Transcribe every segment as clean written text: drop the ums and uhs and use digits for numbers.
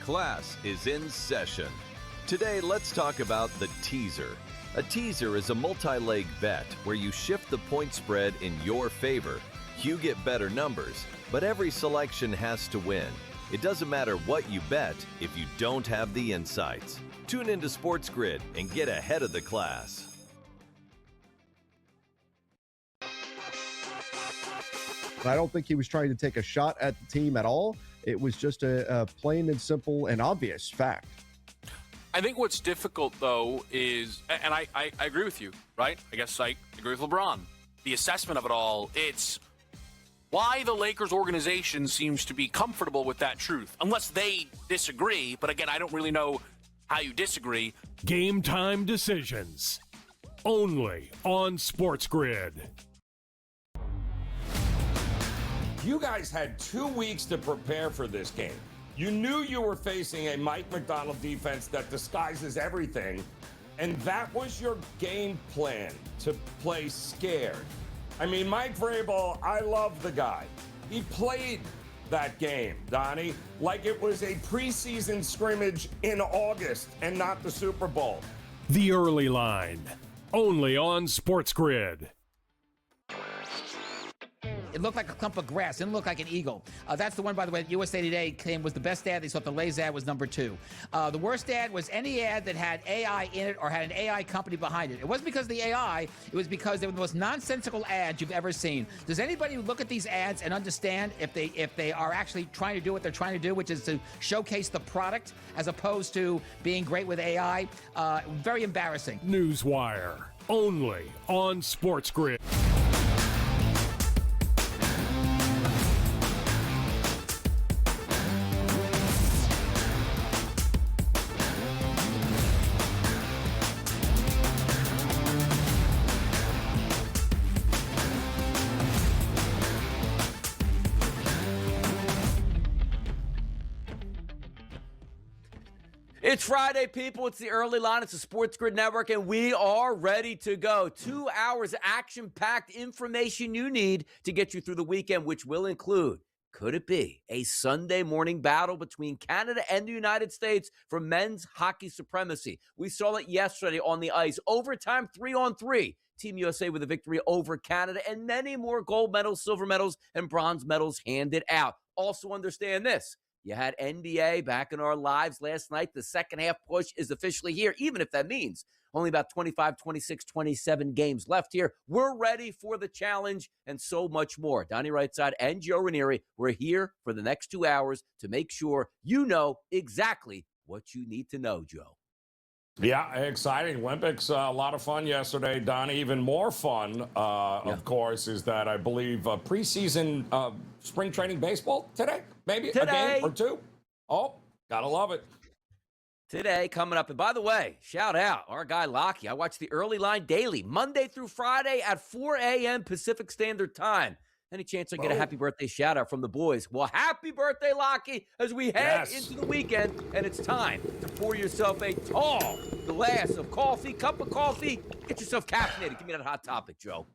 Class is in session. Today, let's talk about the teaser. A teaser is a multi-leg bet where you shift the point spread in your favor. You get better numbers, but every selection has to win. It doesn't matter what you bet if you don't have the insights. Tune into SportsGrid and get ahead of the class. I don't think he was trying to take a shot at the team at all. It was just a plain and simple and obvious fact. I think what's difficult, though, is, and I agree with you, right? I guess I agree with LeBron. The assessment of it all, it's why the Lakers organization seems to be comfortable with that truth, unless they disagree. But again, I don't really know how you disagree. Game time decisions, only on SportsGrid. You guys had 2 weeks to prepare for this game. You knew you were facing a Mike McDonald defense that disguises everything, and that was your game plan, to play scared. I mean, Mike Vrabel, I love the guy. He played that game, Donnie, like it was a preseason scrimmage in August and not the Super Bowl. The early line, only on SportsGrid. It looked like a clump of grass. It didn't look like an eagle. That's the one, by the way, USA Today claimed was the best ad. They thought the Lay's ad was number 2. The worst ad was any ad that had AI in it or had an AI company behind it. It wasn't because of the AI. It was because they were the most nonsensical ads you've ever seen. Does anybody look at these ads and understand if they are actually trying to do what they're trying to do, which is to showcase the product as opposed to being great with AI? Very embarrassing. Newswire, only on SportsGrid. It's Friday, people. It's the early line. It's the SportsGrid Network, and we are ready to go. 2 hours of action-packed information you need to get you through the weekend, which will include, could it be, a Sunday morning battle between Canada and the United States for men's hockey supremacy? We saw it yesterday on the ice. Overtime 3-on-3. Team USA with a victory over Canada, and many more gold medals, silver medals, and bronze medals handed out. Also understand this. You had NBA back in our lives last night. The second half push is officially here, even if that means only about 25, 26, 27 games left here. We're ready for the challenge and so much more. Donnie Rightside and Joe Ranieri, we're here for the next 2 hours to make sure you know exactly what you need to know, Joe. Yeah, exciting. Olympics, a lot of fun yesterday, Donnie. Even more fun, of course, is that I believe preseason spring training baseball today, maybe today. A game or two. Oh, gotta love it. Today coming up. And by the way, shout out our guy Lockie. I watch the early line daily, Monday through Friday at 4 a.m. Pacific Standard Time. Any chance I get a happy birthday shout out from the boys? Well, happy birthday, Lockie, as we head into the weekend, and it's time to pour yourself a tall glass of coffee, cup of coffee. Get yourself caffeinated. Give me that hot topic, Joe.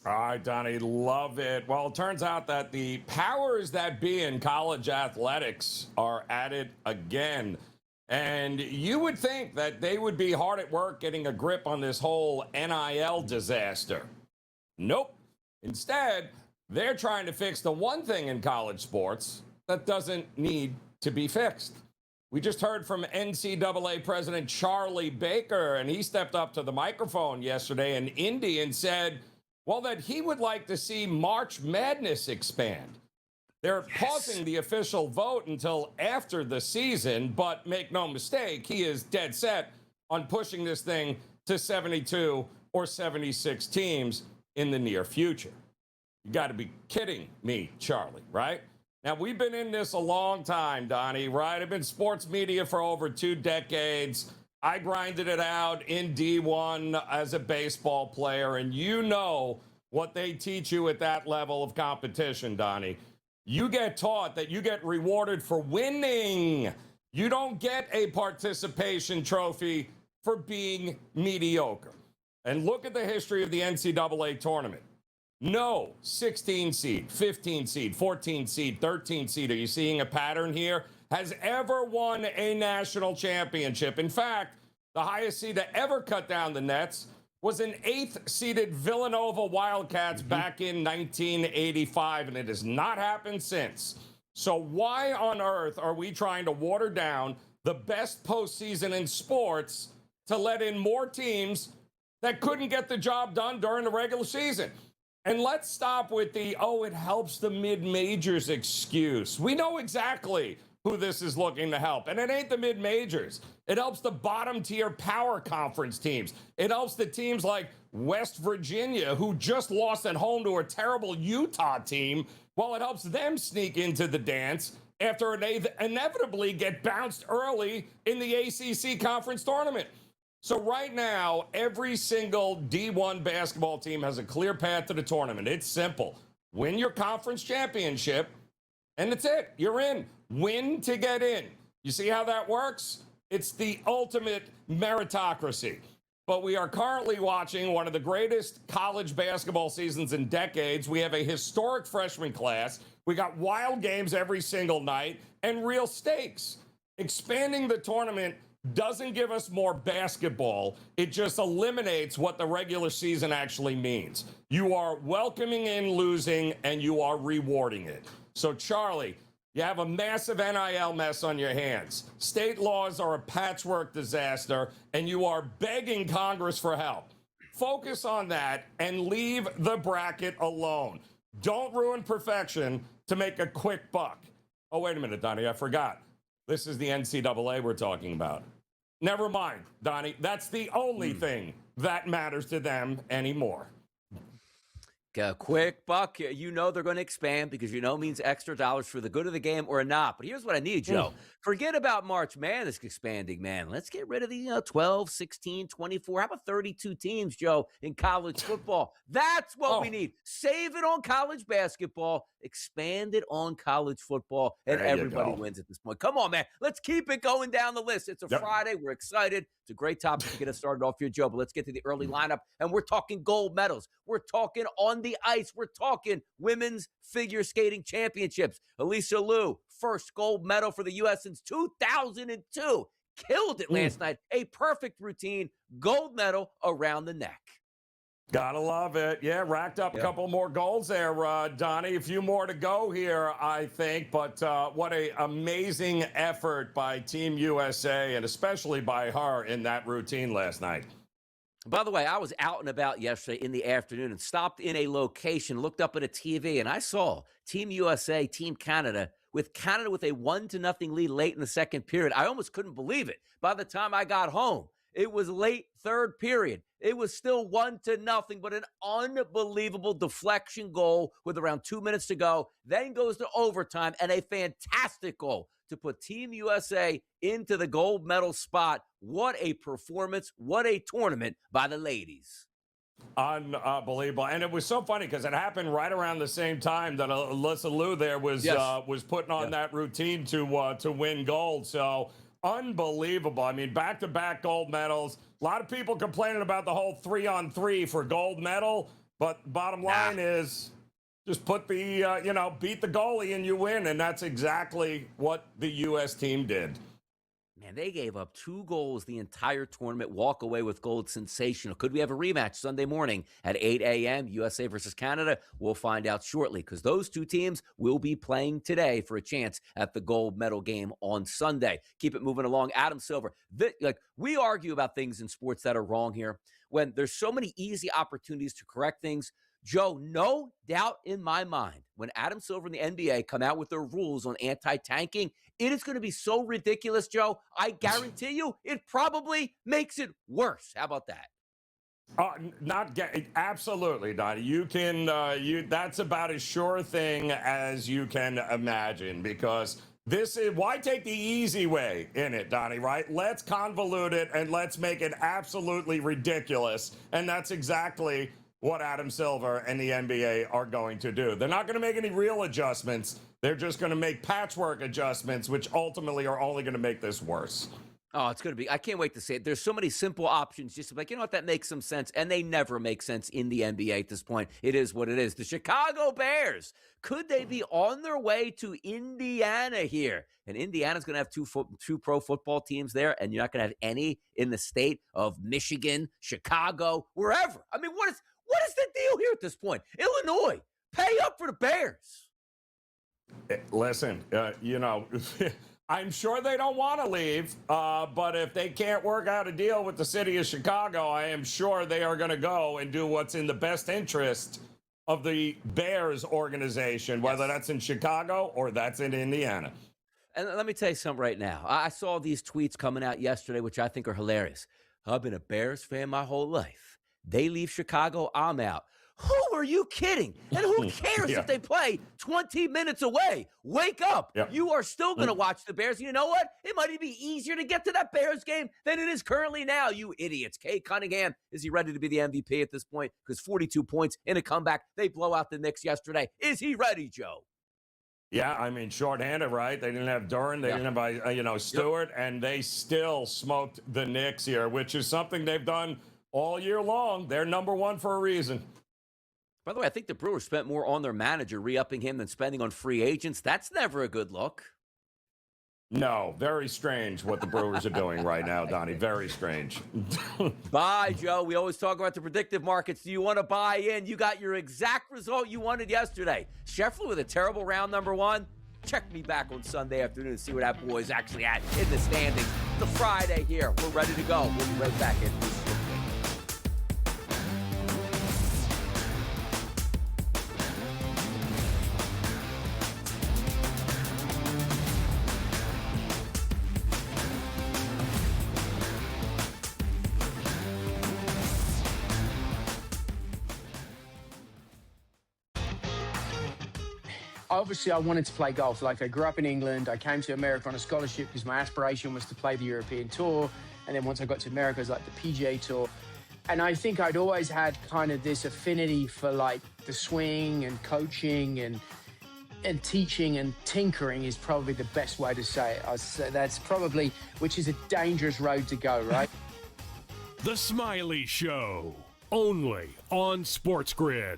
All right, Donnie, love it. Well, it turns out that the powers that be in college athletics are at it again. And you would think that they would be hard at work getting a grip on this whole NIL disaster. Nope. Instead, they're trying to fix the one thing in college sports that doesn't need to be fixed. We just heard from NCAA President Charlie Baker, and he stepped up to the microphone yesterday in Indy and said, well, that he would like to see March Madness expand. They're pausing the official vote until after the season, but make no mistake, he is dead set on pushing this thing to 72 or 76 teams in the near future. You got to be kidding me, Charlie, right? Now, we've been in this a long time, Donnie, right? I've been sports media for over 2 decades. I grinded it out in D1 as a baseball player, and you know what they teach you at that level of competition, Donnie. You get taught that you get rewarded for winning. You don't get a participation trophy for being mediocre. And look at the history of the NCAA tournament. No 16 seed, 15 seed, 14 seed, 13 seed. Are you seeing a pattern here? has ever won a national championship. In fact, the highest seed to ever cut down the Nets was an 8th-seeded Villanova Wildcats back in 1985, and it has not happened since. So why on earth are we trying to water down the best postseason in sports to let in more teams that couldn't get the job done during the regular season? And let's stop with the, it helps the mid-majors excuse. We know exactly who this is looking to help. And it ain't the mid-majors. It helps the bottom-tier power conference teams. It helps the teams like West Virginia, who just lost at home to a terrible Utah team. Well, it helps them sneak into the dance after they inevitably get bounced early in the ACC conference tournament. So right now, every single D1 basketball team has a clear path to the tournament. It's simple. Win your conference championship, and that's it. You're in. Win to get in. You see how that works? It's the ultimate meritocracy. But we are currently watching one of the greatest college basketball seasons in decades. We have a historic freshman class. We got wild games every single night and real stakes. Expanding the tournament doesn't give us more basketball. It just eliminates what the regular season actually means. You are welcoming in losing, and you are rewarding it. So, Charlie, you have a massive NIL mess on your hands. State laws are a patchwork disaster, and you are begging Congress for help. Focus on that and leave the bracket alone. Don't ruin perfection to make a quick buck. Oh, wait a minute, Donnie, I forgot. This is the NCAA we're talking about. Never mind, Donnie. That's the only thing that matters to them anymore. A quick buck. You know they're going to expand because means extra dollars for the good of the game or not. But here's what I need, Joe. Forget about March Madness expanding, man. Let's get rid of the 12, 16, 24. How about 32 teams, Joe, in college football? That's what we need. Save it on college basketball. Expand it on college football. And everybody wins at this point. Come on, man. Let's keep it going down the list. It's a Friday. We're excited. It's a great topic to get us started off here, Joe. But let's get to the early lineup. And we're talking gold medals. We're talking on the ice. We're talking women's figure skating championships. Elisa Liu, first gold medal for the U.S. since 2002. Killed it last night. A perfect routine. Gold medal around the neck. Gotta love it. Yeah, racked up a couple more goals there, Donnie. A few more to go here, I think. But what an amazing effort by Team USA, and especially by her in that routine last night. By the way, I was out and about yesterday in the afternoon and stopped in a location, looked up at a TV, and I saw Team USA, Team Canada with a 1-0 lead late in the second period. I almost couldn't believe it. By the time I got home, it was late third period. It was still 1-0, but an unbelievable deflection goal with around 2 minutes to go. Then goes to overtime and a fantastic goal to put Team USA into the gold medal spot. What a performance. What a tournament by the ladies. Unbelievable. And it was so funny because it happened right around the same time that Alyssa Liu there was putting on that routine to win gold. So unbelievable. I mean, back-to-back gold medals. A lot of people complaining about the whole 3-on-3 for gold medal, but bottom line is just put the, beat the goalie and you win, and that's exactly what the U.S. team did. Man, they gave up 2 goals the entire tournament. Walk away with gold. Sensational. Could we have a rematch Sunday morning at 8 a.m., USA versus Canada? We'll find out shortly because those 2 teams will be playing today for a chance at the gold medal game on Sunday. Keep it moving along. Adam Silver. We argue about things in sports that are wrong here when there's so many easy opportunities to correct things. Joe, no doubt in my mind, when Adam Silver and the NBA come out with their rules on anti-tanking, it is going to be so ridiculous, Joe. I guarantee you it probably makes it worse. How about that? Absolutely, Donnie. You can, that's about as sure a thing as you can imagine because this is why take the easy way in it, Donnie, right? Let's convolute it and let's make it absolutely ridiculous. And that's exactly what Adam Silver and the NBA are going to do. They're not going to make any real adjustments. They're just going to make patchwork adjustments, which ultimately are only going to make this worse. Oh, it's going to be. I can't wait to see it. There's so many simple options. Just like, you know what, that makes some sense. And they never make sense in the NBA at this point. It is what it is. The Chicago Bears, could they be on their way to Indiana here? And Indiana's going to have two pro football teams there, and you're not going to have any in the state of Michigan, Chicago, wherever. I mean, what is the deal here at this point? Illinois, pay up for the Bears. Listen, I'm sure they don't want to leave, but if they can't work out a deal with the city of Chicago, I am sure they are going to go and do what's in the best interest of the Bears organization, whether that's in Chicago or that's in Indiana. And let me tell you something right now. I saw these tweets coming out yesterday, which I think are hilarious. I've been a Bears fan my whole life. They leave Chicago, I'm out. Who are you kidding? And who cares if they play 20 minutes away? Wake up. Yep. You are still going to watch the Bears. You know what? It might even be easier to get to that Bears game than it is currently now, you idiots. Kate Cunningham, is he ready to be the MVP at this point? Because 42 points in a comeback. They blow out the Knicks yesterday. Is he ready, Joe? Yeah, I mean, shorthanded, right? They didn't have Duran, they didn't have, Stewart, and they still smoked the Knicks here, which is something they've done all year long. They're number one for a reason. By the way, I think the Brewers spent more on their manager, re-upping him, than spending on free agents. That's never a good look. No, very strange what the Brewers are doing right now, Donnie. Very strange. Bye, Joe. We always talk about the predictive markets. Do you want to buy in? You got your exact result you wanted yesterday. Scheffler with a terrible round number one. Check me back on Sunday afternoon and see where that boy is actually at in the standings. The Friday here. We're ready to go. We'll be right back in. Obviously, I wanted to play golf. Like, I grew up in England. I came to America on a scholarship because my aspiration was to play the European Tour. And then once I got to America, it was like the PGA Tour. And I think I'd always had kind of this affinity for, like, the swing and coaching and teaching, and tinkering is probably the best way to say it. I'd say that's probably, which is a dangerous road to go, right? The Smiley Show, only on SportsGrid.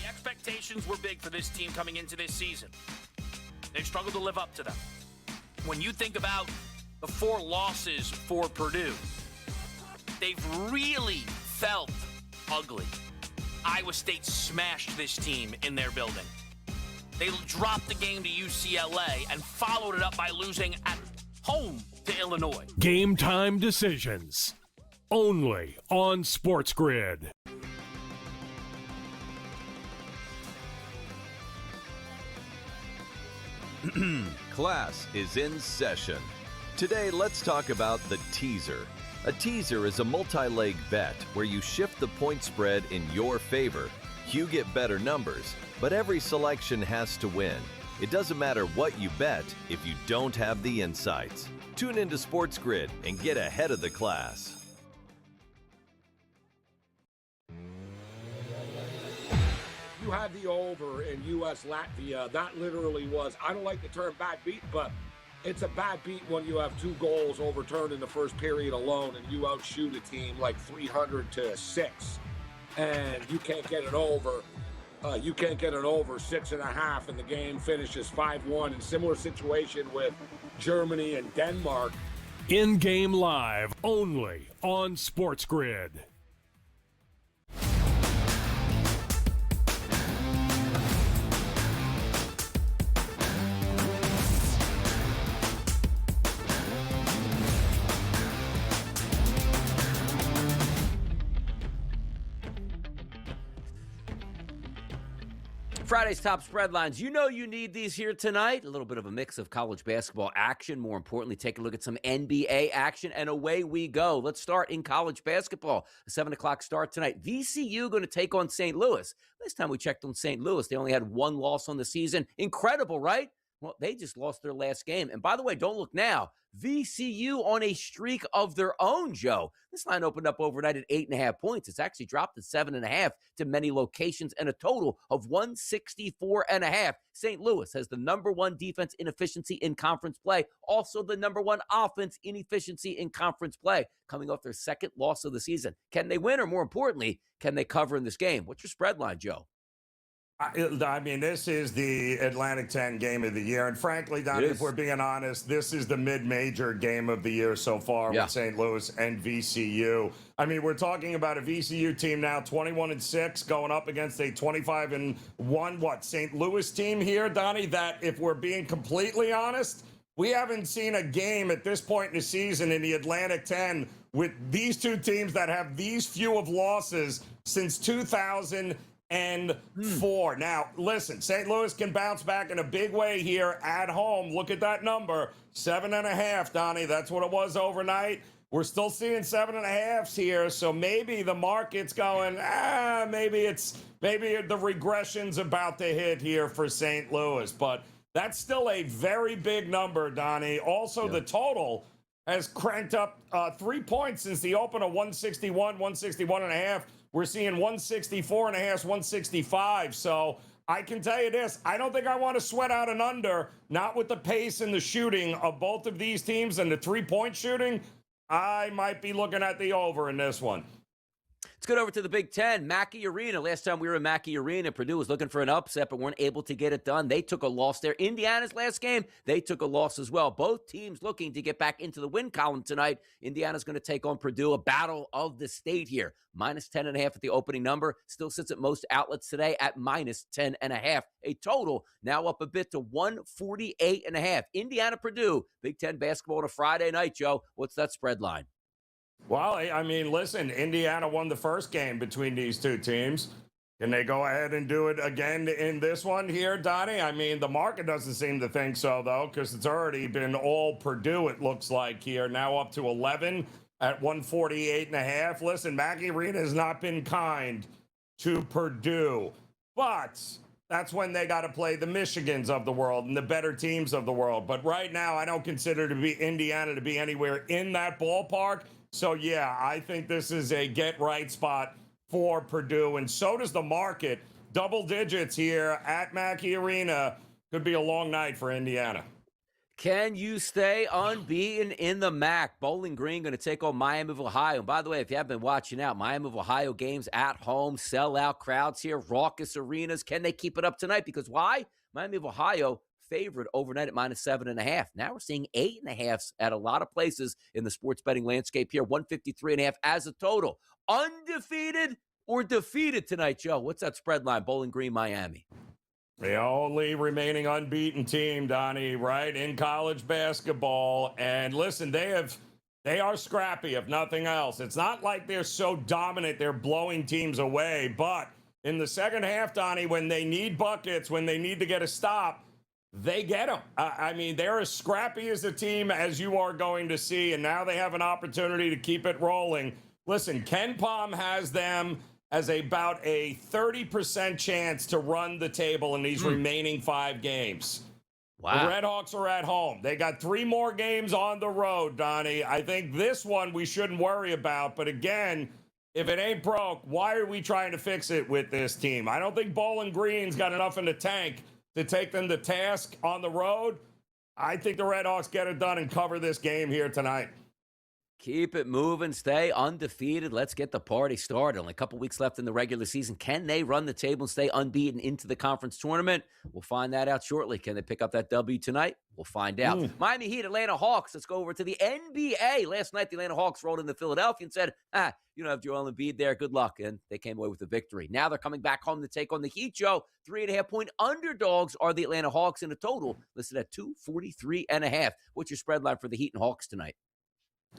Expectations were big for this team coming into this season. They've struggled to live up to them. When you think about the 4 losses for Purdue, they've really felt ugly. Iowa State smashed this team in their building. They dropped the game to UCLA and followed it up by losing at home to Illinois. Game time decisions, only on SportsGrid. Class is in session. Today, let's talk about the teaser. A teaser is a multi-leg bet where you shift the point spread in your favor. You get better numbers, but every selection has to win. It doesn't matter what you bet if you don't have the insights. Tune into SportsGrid and get ahead of the class. You had the over in U.S. Latvia. That literally was, I don't like the term bad beat, but it's a bad beat when you have 2 goals overturned in the first period alone and you outshoot a team like 300-6, and you can't get it over. You can't get it over 6.5, and the game finishes 5-1. In similar situation with Germany and Denmark. In-game live, only on SportsGrid. Friday's top spread lines. You know you need these here tonight. A little bit of a mix of college basketball action. More importantly, take a look at some NBA action, and away we go. Let's start in college basketball. A 7 o'clock start tonight. VCU going to take on St. Louis. Last time we checked on St. Louis, they only had 1 loss on the season. Incredible, right? Well, they just lost their last game. And by the way, don't look now. VCU on a streak of their own, Joe. This line opened up overnight at 8.5 points. It's actually dropped to 7.5 to many locations and a total of 164.5. St. Louis has the number one defense inefficiency in conference play, also the number one offense inefficiency in conference play, coming off their second loss of the season. Can they win, or more importantly, can they cover in this game? What's your spread line, Joe? I mean, this is the Atlantic 10 game of the year. And frankly, Donnie, if we're being honest, this is the mid-major game of the year so far with St. Louis and VCU. I mean, we're talking about a VCU team now 21-6 going up against a 25-1, St. Louis team here, Donnie, that if we're being completely honest, we haven't seen a game at this point in the season in the Atlantic 10 with these two teams that have these few of losses since 2004. Now, listen, St. Louis can bounce back in a big way here at home. Look at that number, 7.5, Donnie. That's what it was overnight. We're still seeing 7.5s here, so maybe the market's going, maybe the regression's about to hit here for St. Louis. But that's still a very big number, Donnie. Also, the total has cranked up 3 points since the open of 161, 161.5. We're seeing 164.5, 165. So I can tell you this, I don't think I want to sweat out an under, not with the pace and the shooting of both of these teams and the three-point shooting. I might be looking at the over in this one. Let's get over to the Big Ten. Mackey Arena. Last time we were in Mackey Arena, Purdue was looking for an upset, but weren't able to get it done. They took a loss there. Indiana's last game, they took a loss as well. Both teams looking to get back into the win column tonight. Indiana's going to take on Purdue, a battle of the state here. Minus 10.5 at the opening number. Still sits at most outlets today at minus 10.5. A total now up a bit to 148.5. Indiana, Purdue. Big Ten basketball on a Friday night, Joe. What's that spread line? Well, I mean, listen, Indiana won the first game between these two teams. Can they go ahead and do it again in this one here, Donnie? I mean, the market doesn't seem to think so, though, because it's already been all Purdue, it looks like here. Now up to 11 at 148.5. Listen, Mackey Arena has not been kind to Purdue, but that's when they got to play the Michigans of the world and the better teams of the world. But right now, I don't consider Indiana to be anywhere in that ballpark. So, yeah, I think this is a get-right spot for Purdue, and so does the market. Double digits here at Mackey Arena. Could be a long night for Indiana. Can you stay unbeaten in the MAC? Bowling Green going to take on Miami of Ohio. And by the way, if you haven't been watching out, Miami of Ohio games at home, sellout crowds here, raucous arenas. Can they keep it up tonight? Because why? Miami of Ohio favored overnight at minus 7.5. Now we're seeing 8.5s at a lot of places in the sports betting landscape here. 153.5 as a total. Undefeated or defeated tonight, Joe? What's that spread line? Bowling Green, Miami. The only remaining unbeaten team, Donnie, right, in college basketball. And listen, they are scrappy, if nothing else. It's not like they're so dominant they're blowing teams away. But in the second half, Donnie, when they need buckets, when they need to get a stop, they get them. I mean, they're as scrappy as a team as you are going to see, and now they have an opportunity to keep it rolling. Listen, Ken Pom has them as about a 30% chance to run the table in these remaining 5 games. Wow. The Redhawks are at home. They got 3 more games on the road, Donnie. I think this one we shouldn't worry about, but again, if it ain't broke, why are we trying to fix it with this team? I don't think Bowling Green's got enough in the tank to take them to task on the road. I think the Redhawks get it done and cover this game here tonight. Keep it moving. Stay undefeated. Let's get the party started. Only a couple weeks left in the regular season. Can they run the table and stay unbeaten into the conference tournament? We'll find that out shortly. Can they pick up that W tonight? We'll find out. Miami Heat, Atlanta Hawks. Let's go over to the NBA. Last night, the Atlanta Hawks rolled into Philadelphia and said, you don't have Joel Embiid there. Good luck. And they came away with a victory. Now they're coming back home to take on the Heat, Joe. 3.5-point underdogs are the Atlanta Hawks in a total listed at 243.5. What's your spread line for the Heat and Hawks tonight?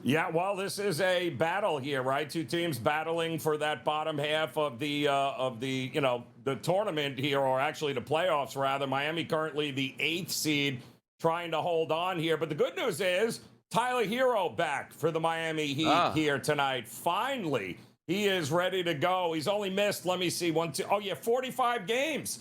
Yeah, well, this is a battle here, right? Two teams battling for that bottom half of the the tournament here, or actually the playoffs, rather. Miami currently the 8th seed, trying to hold on here. But the good news is Tyler Hero back for the Miami Heat here tonight. Finally, he is ready to go. He's only missed, 45 games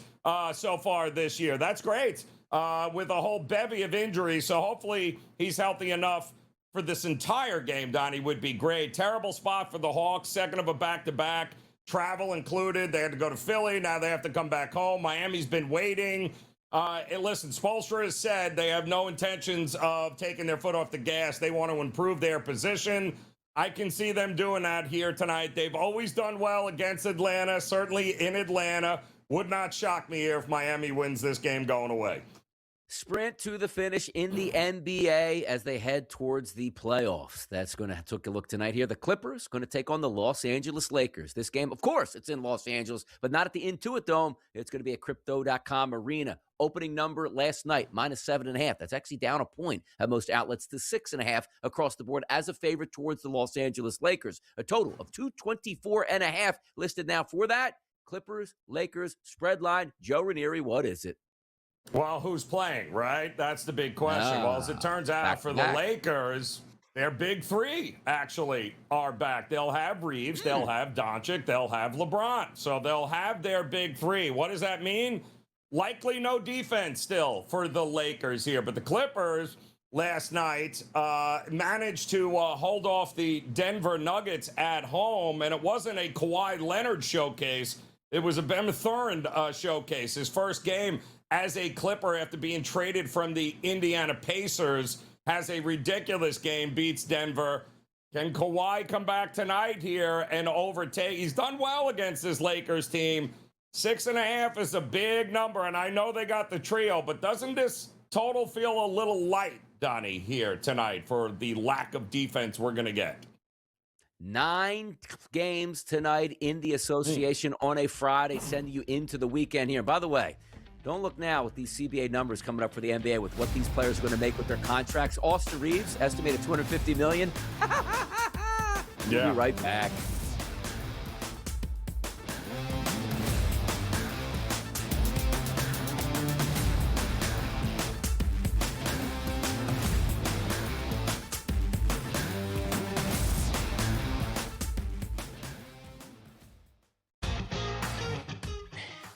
so far this year. That's great. with a whole bevy of injuries. So hopefully he's healthy enough for this entire game, Donnie, would be great. Terrible spot for the Hawks, second of a back-to-back, travel included. They had to go to Philly. Now they have to come back home. Miami's been waiting. And listen, Spoelstra has said they have no intentions of taking their foot off the gas. They want to improve their position. I can see them doing that here tonight. They've always done well against Atlanta, certainly in Atlanta. Would not shock me here if Miami wins this game going away. Sprint to the finish in the NBA as they head towards the playoffs. That's going to take a look tonight here. The Clippers going to take on the Los Angeles Lakers. This game, of course, it's in Los Angeles, but not at the Intuit Dome. It's going to be at Crypto.com Arena. Opening number last night, -7.5. That's actually down a point at most outlets to 6.5 across the board as a favorite towards the Los Angeles Lakers. A total of 224.5 listed now for that. Clippers, Lakers, spread line. Joe Ranieri, what is it? Well, who's playing, right? That's the big question. Well, as it turns out, for the Lakers, their big three actually are back. They'll have Reeves, they'll have Doncic, they'll have LeBron. So they'll have their big three. What does that mean? Likely no defense still for the Lakers here. But the Clippers last night managed to hold off the Denver Nuggets at home. And it wasn't a Kawhi Leonard showcase. It was a Ben Mathurin showcase. His first game as a Clipper after being traded from the Indiana Pacers, has a ridiculous game, beats Denver. Can Kawhi come back tonight here and overtake? He's done well against this Lakers team. 6.5 is a big number, and I know they got the trio, but doesn't this total feel a little light, Donnie, here tonight for the lack of defense we're going to get? 9 games tonight in the association on a Friday, sending you into the weekend here. By the way, don't look now with these CBA numbers coming up for the NBA with what these players are going to make with their contracts. Austin Reeves, estimated $250 million. We'll be right back.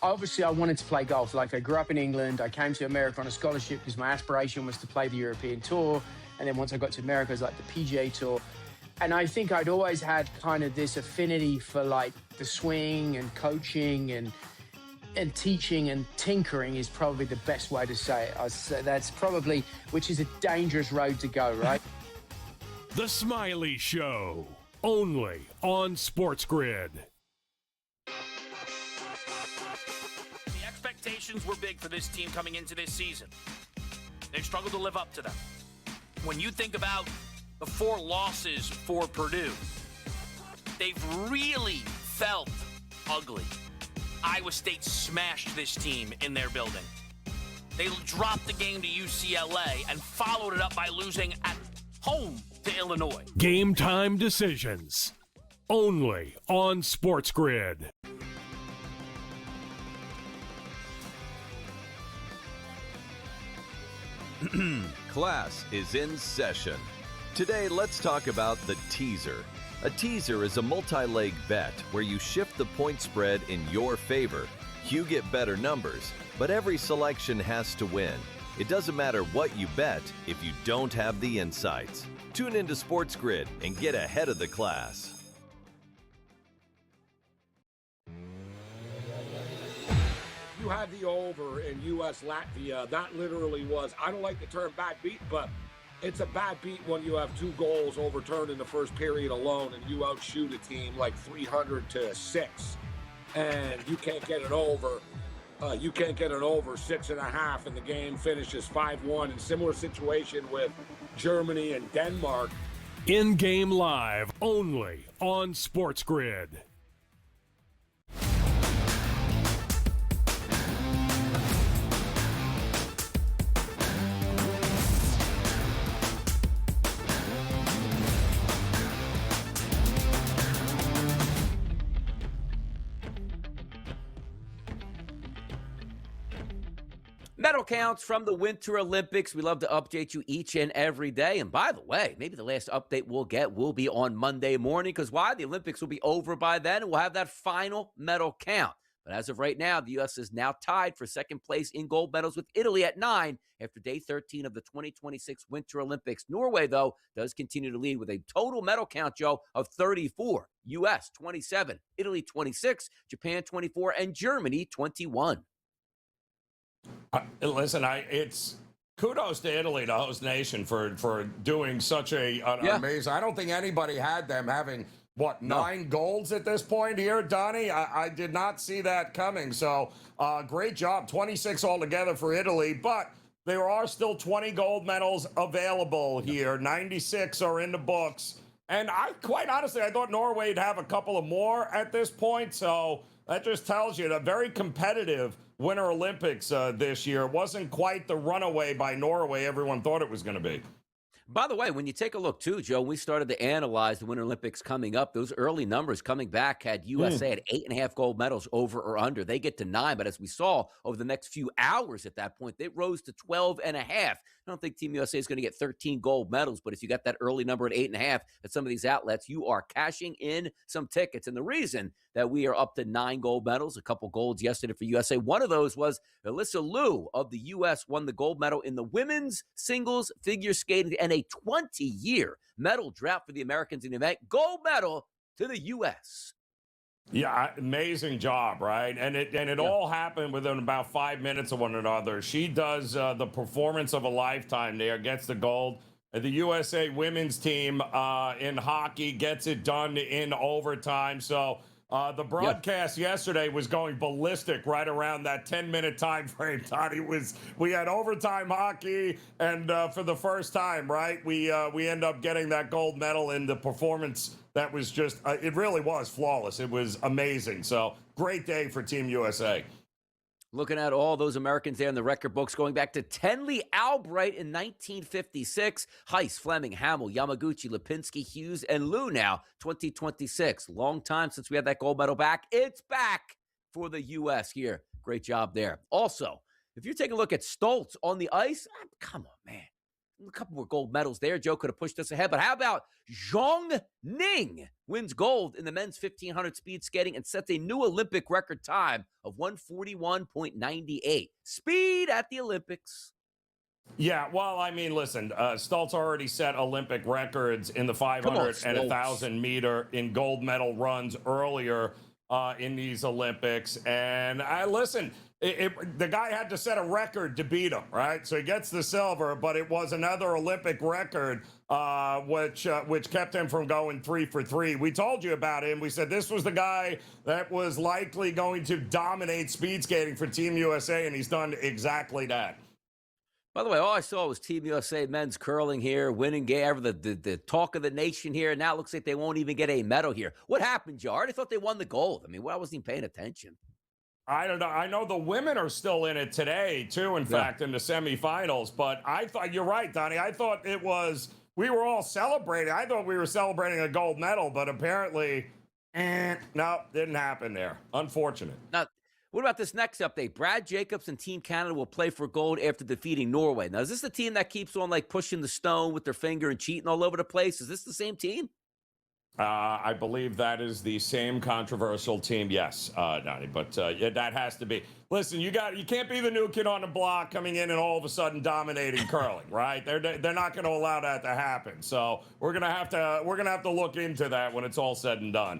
Obviously, I wanted to play golf. Like, I grew up in England. I came to America on a scholarship because my aspiration was to play the European Tour. And then once I got to America, it was like the PGA Tour. And I think I'd always had kind of this affinity for like the swing and coaching and teaching and tinkering is probably the best way to say it. That's probably, which is a dangerous road to go, right? The Smiley Show, only on SportsGrid. Expectations were big for this team coming into this season. They've struggled to live up to them. When you think about the 4 losses for Purdue, they've really felt ugly. Iowa State smashed this team in their building. They dropped the game to UCLA and followed it up by losing at home to Illinois. Game time decisions, only on SportsGrid. Class is in session. Today, let's talk about the teaser. A teaser is a multi-leg bet where you shift the point spread in your favor. You get better numbers, but every selection has to win. It doesn't matter what you bet if you don't have the insights. Tune into SportsGrid and get ahead of the class. You had the over in U.S. Latvia. That literally was, I don't like the term bad beat, but it's a bad beat when you have 2 goals overturned in the first period alone and you outshoot a team like 300-6 and you can't get it over. You can't get it over 6.5 and the game finishes 5-1. And similar situation with Germany and Denmark. In-game live, only on SportsGrid. Medal counts from the Winter Olympics. We love to update you each and every day. And by the way, maybe the last update we'll get will be on Monday morning. Because why? The Olympics will be over by then, and we'll have that final medal count. But as of right now, the U.S. is now tied for second place in gold medals with Italy at 9 after day 13 of the 2026 Winter Olympics. Norway, though, does continue to lead with a total medal count, Joe, of 34. U.S. 27, Italy 26, Japan 24, and Germany 21. Listen, it's kudos to Italy, the host nation, for doing such an amazing. I don't think anybody had them having, 9 golds at this point here, Donnie? I did not see that coming. So great job. 26 altogether for Italy, but there are still 20 gold medals available here. 96 are in the books. And quite honestly, I thought Norway would have a couple of more at this point. So that just tells you, a very competitive Winter Olympics this year. It wasn't quite the runaway by Norway everyone thought it was going to be. By the way, when you take a look, too, Joe, we started to analyze the Winter Olympics coming up. Those early numbers coming back had USA at 8.5 gold medals over or under. They get to 9, but as we saw over the next few hours at that point, they rose to 12.5. I don't think Team USA is going to get 13 gold medals, but if you got that early number at 8.5 at some of these outlets, you are cashing in some tickets. And the reason that we are up to 9 gold medals, a couple golds yesterday for USA, one of those was Alyssa Liu of the U.S. won the gold medal in the women's singles figure skating and a 20-year medal drought for the Americans in the event. Gold medal to the U.S. Yeah, amazing job, right? And it all happened within about 5 minutes of one another. She does the performance of a lifetime there, gets the gold. The USA women's team in hockey gets it done in overtime. So the broadcast yesterday was going ballistic right around that 10-minute time frame, Todd. We had overtime hockey, and for the first time, right, we end up getting that gold medal in the performance that was just, it really was flawless. It was amazing. So great day for Team USA. Looking at all those Americans there in the record books, going back to Tenley Albright in 1956, Heiss, Fleming, Hamill, Yamaguchi, Lipinski, Hughes, and Liu now, 2026. Long time since we had that gold medal back. It's back for the U.S. here. Great job there. Also, if you take a look at Stoltz on the ice, come on, man. A couple more gold medals there. Joe could have pushed us ahead. But how about Zhong Ning wins gold in the men's 1500 speed skating and sets a new Olympic record time of 141.98. Speed at the Olympics. Yeah, well, I mean, listen, Stoltz already set Olympic records in the 500 and 1,000 meter in gold medal runs earlier in these Olympics. And listen, the guy had to set a record to beat him, right? So he gets the silver, but it was another Olympic record, which kept him from going 3 for 3. We told you about him. We said this was the guy that was likely going to dominate speed skating for Team USA, and he's done exactly that. By the way, all I saw was Team USA men's curling here, winning game, the talk of the nation here, and now it looks like they won't even get a medal here. What happened, Joe? I already thought they won the gold. I mean, I wasn't even paying attention. I don't know. I know the women are still in it today, too, in fact, in the semifinals. But I thought, you're right, Donnie. I thought we were all celebrating. I thought we were celebrating a gold medal, but apparently, no, didn't happen there. Unfortunate. Now, what about this next update? Brad Jacobs and Team Canada will play for gold after defeating Norway. Now, is this the team that keeps on, pushing the stone with their finger and cheating all over the place? Is this the same team? I believe that is the same controversial team. Yes, Donnie, but that has to be. Listen, you can't be the new kid on the block coming in and all of a sudden dominating curling, right? They're not going to allow that to happen. So we're gonna have to look into that when it's all said and done.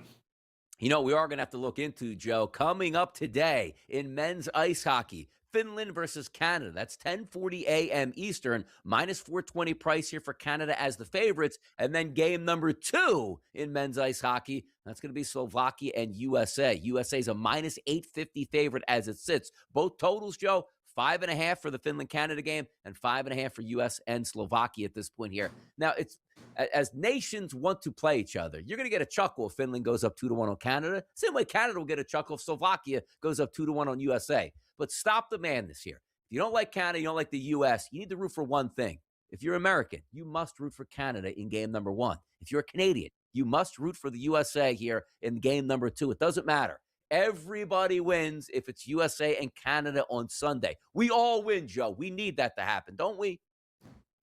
You know, we are going to have to look into, Joe, coming up today in men's ice hockey, Finland versus Canada. That's 10:40 a.m. Eastern, minus 420 price here for Canada as the favorites. And then game number 2 in men's ice hockey, that's going to be Slovakia and USA. USA is a minus 850 favorite as it sits. Both totals, Joe, 5.5 for the Finland-Canada game and 5.5 for U.S. and Slovakia at this point here. Now, it's as nations want to play each other, you're going to get a chuckle if Finland goes up 2-1 on Canada. Same way Canada will get a chuckle if Slovakia goes up 2-1 on USA. But stop the man this year. If you don't like Canada, you don't like the U.S., you need to root for one thing. If you're American, you must root for Canada in game number 1. If you're a Canadian, you must root for the USA here in game number 2. It doesn't matter. Everybody wins if it's USA and Canada on Sunday. We all win, Joe. We need that to happen, don't we?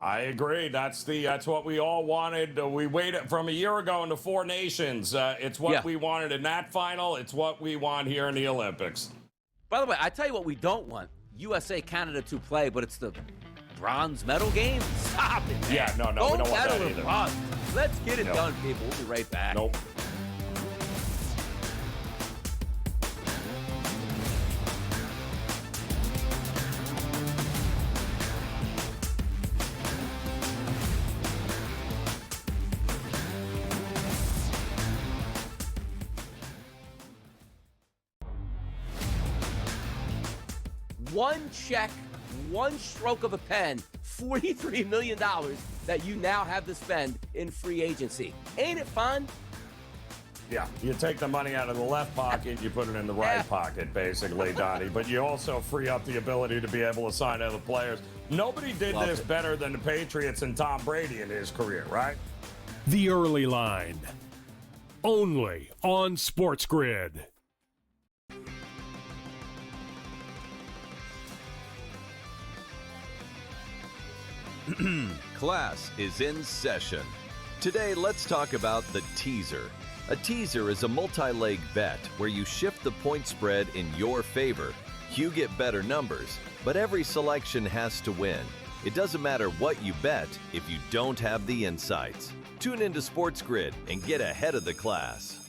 I agree. That's what we all wanted. We waited from a year ago in the Four Nations. It's what we wanted in that final. It's what we want here in the Olympics. By the way, I tell you what we don't want. USA, Canada to play, but it's the bronze medal game. Stop it, man. Yeah, no, we don't want that either. Bronze. Let's get it done, people. We'll be right back. Nope. One check, one stroke of a pen, $43 million that you now have to spend in free agency. Ain't it fun? Yeah, you take the money out of the left pocket, you put it in the right pocket, basically, Donnie. But you also free up the ability to be able to sign other players. Nobody did this better than the Patriots and Tom Brady in his career, right? The Early Line. Only on SportsGrid. Class is in session. Today, let's talk about the teaser. A teaser is a multi-leg bet where you shift the point spread in your favor. You get better numbers, but every selection has to win. It doesn't matter what you bet if you don't have the insights. Tune into SportsGrid and get ahead of the class.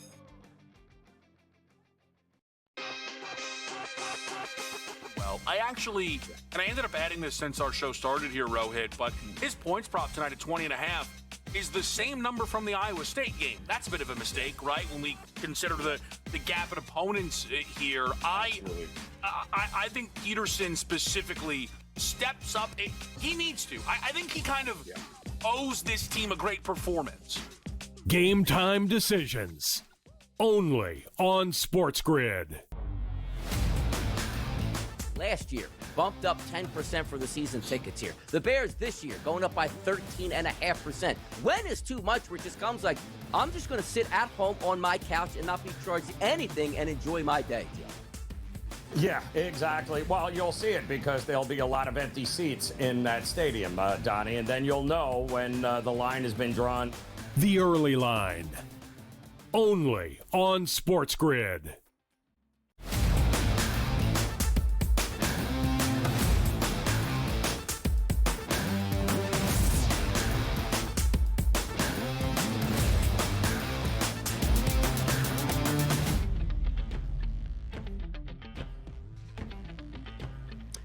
I ended up adding this since our show started here, Rohit, but his points prop tonight at 20.5 is the same number from the Iowa State game. That's a bit of a mistake, right? When we consider the gap in opponents here. I think Peterson specifically steps up. He needs to. I think he kind of owes this team a great performance. Game time decisions. Only on SportsGrid. Last year, bumped up 10% for the season tickets here. The Bears this year going up by 13.5%. When is too much where it just comes like, I'm just going to sit at home on my couch and not be charged anything and enjoy my day, Joe? Yeah, exactly. Well, you'll see it because there'll be a lot of empty seats in that stadium, Donnie, and then you'll know when the line has been drawn. The Early Line. Only on SportsGrid.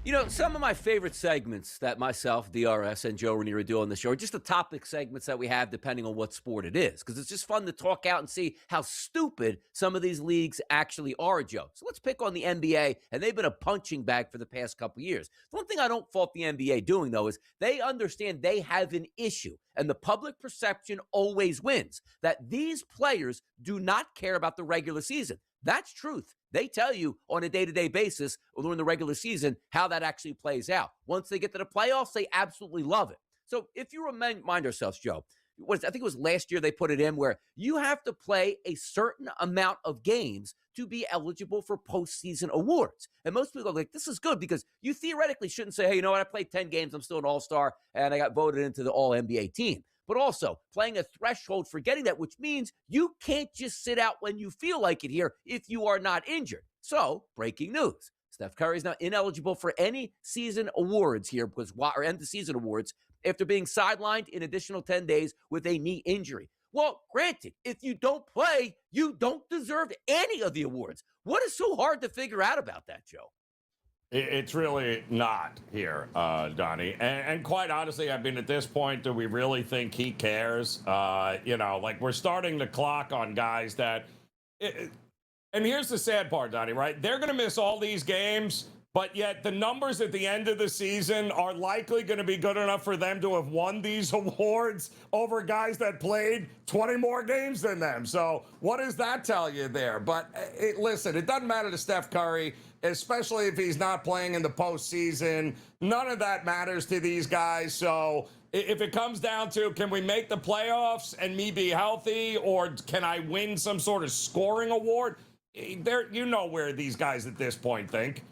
You know, some of my favorite segments that myself, DRS, and Joe Ranieri do on the show are just the topic segments that we have depending on what sport it is, because it's just fun to talk out and see how stupid some of these leagues actually are, Joe. So let's pick on the NBA, and they've been a punching bag for the past couple years. The one thing I don't fault the NBA doing, though, is they understand they have an issue, and the public perception always wins, that these players do not care about the regular season. That's truth. They tell you on a day-to-day basis or during the regular season how that actually plays out. Once they get to the playoffs, they absolutely love it. So if you remind ourselves, Joe, I think it was last year they put it in where you have to play a certain amount of games to be eligible for postseason awards. And most people are like, this is good because you theoretically shouldn't say, hey, you know what, I played 10 games, I'm still an all-star, and I got voted into the all-NBA team. But also playing a threshold for getting that, which means you can't just sit out when you feel like it here if you are not injured. So, breaking news. Steph Curry is now ineligible for any season awards here or end the season awards after being sidelined an additional 10 days with a knee injury. Well, granted, if you don't play, you don't deserve any of the awards. What is so hard to figure out about that, Joe? It's really not here, Donnie. And quite honestly, I mean, at this point, do we really think he cares? We're starting the clock on guys that... And here's the sad part, Donnie, right? They're going to miss all these games, but yet the numbers at the end of the season are likely going to be good enough for them to have won these awards over guys that played 20 more games than them. So what does that tell you there? But listen, it doesn't matter to Steph Curry, especially if he's not playing in the postseason. None of that matters to these guys. So if it comes down to, can we make the playoffs and me be healthy, or can I win some sort of scoring award? You know where these guys at this point think.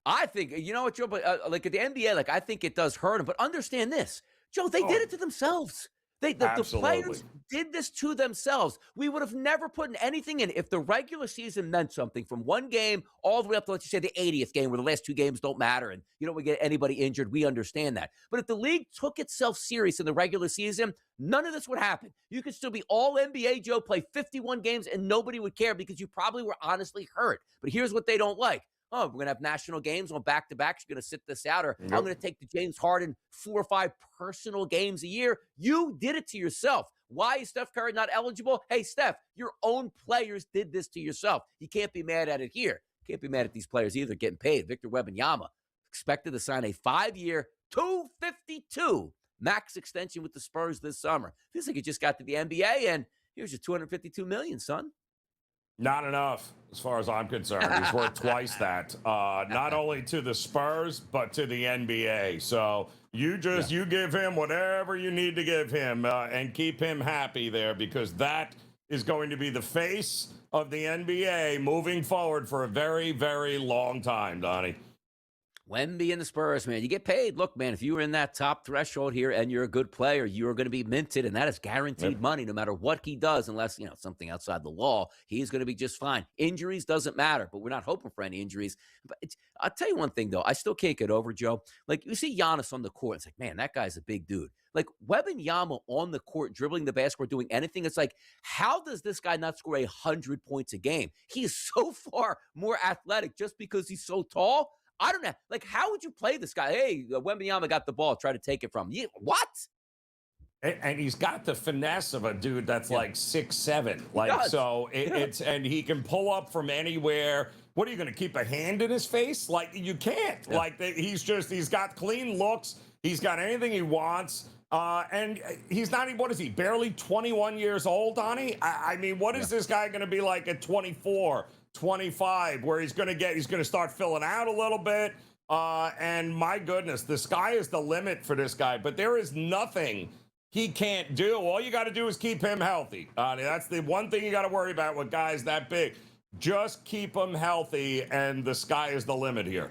I think, you know what, Joe, but like at the NBA, like I think it does hurt him. But understand this. Joe, they did it to themselves. The players Absolutely. did this to themselves. We would have never put anything in if the regular season meant something from one game all the way up to, let's just say, the 80th game where the last two games don't matter and you don't get anybody injured. We understand that. But if the league took itself serious in the regular season, none of this would happen. You could still be all NBA, Joe, play 51 games, and nobody would care because you probably were honestly hurt. But here's what they don't like. Oh, we're going to have national games on back-to-backs. You're going to sit this out, or I'm going to take the James Harden 4 or 5 personal games a year. You did it to yourself. Why is Steph Curry not eligible? Hey, Steph, your own players did this to yourself. You can't be mad at it here. Can't be mad at these players either getting paid. Victor Wembanyama expected to sign a 5-year, $252 max extension with the Spurs this summer. Feels like he just got to the NBA, and here's your $252 million, son. Not enough, as far as I'm concerned. He's worth twice that. Not only to the Spurs, but to the NBA. So you give him whatever you need to give him and keep him happy there, because that is going to be the face of the NBA moving forward for a very, very long time, Donnie. Wemby and the Spurs, man, you get paid. Look, man, if you were in that top threshold here and you're a good player, you are going to be minted, and that is guaranteed money no matter what he does, unless, something outside the law. He's going to be just fine. Injuries doesn't matter, but we're not hoping for any injuries. But I'll tell you one thing, though. I still can't get over, Joe. Like, you see Giannis on the court, it's like, man, that guy's a big dude. Like, Wembanyama on the court, dribbling the basketball, doing anything. It's like, how does this guy not score 100 points a game? He is so far more athletic just because he's so tall. I don't know. Like, how would you play this guy? Hey, Wembanyama got the ball. Try to take it from him. What? And he's got the finesse of a dude that's like 6'7". Like, so it's, and he can pull up from anywhere. What are you going to keep a hand in his face? Like, you can't. Yeah. Like, he's got clean looks. He's got anything he wants. And he's not, what is he, barely 21 years old, Donnie? I mean, what is this guy going to be like at 24? 25, where he's going to start filling out a little bit. And my goodness, the sky is the limit for this guy. But there is nothing he can't do. All you got to do is keep him healthy. That's the one thing you got to worry about with guys that big. Just keep him healthy, and the sky is the limit here.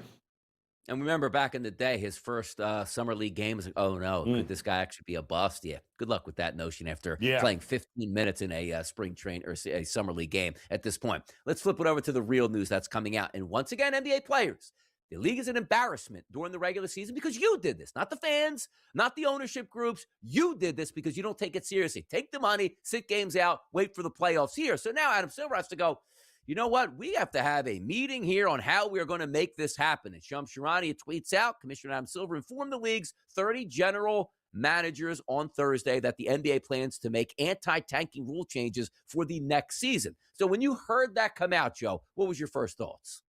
And remember back in the day, his first summer league game was like, oh no, could this guy actually be a bust? Yeah, good luck with that notion after playing 15 minutes in a spring train or a summer league game at this point. Let's flip it over to the real news that's coming out. And once again, NBA players, the league is an embarrassment during the regular season because you did this, not the fans, not the ownership groups. You did this because you don't take it seriously. Take the money, sit games out, wait for the playoffs here. So now Adam Silver has to go, you know what? We have to have a meeting here on how we're going to make this happen. And Shams Charania tweets out, Commissioner Adam Silver informed the league's 30 general managers on Thursday that the NBA plans to make anti-tanking rule changes for the next season. So when you heard that come out, Joe, what was your first thoughts?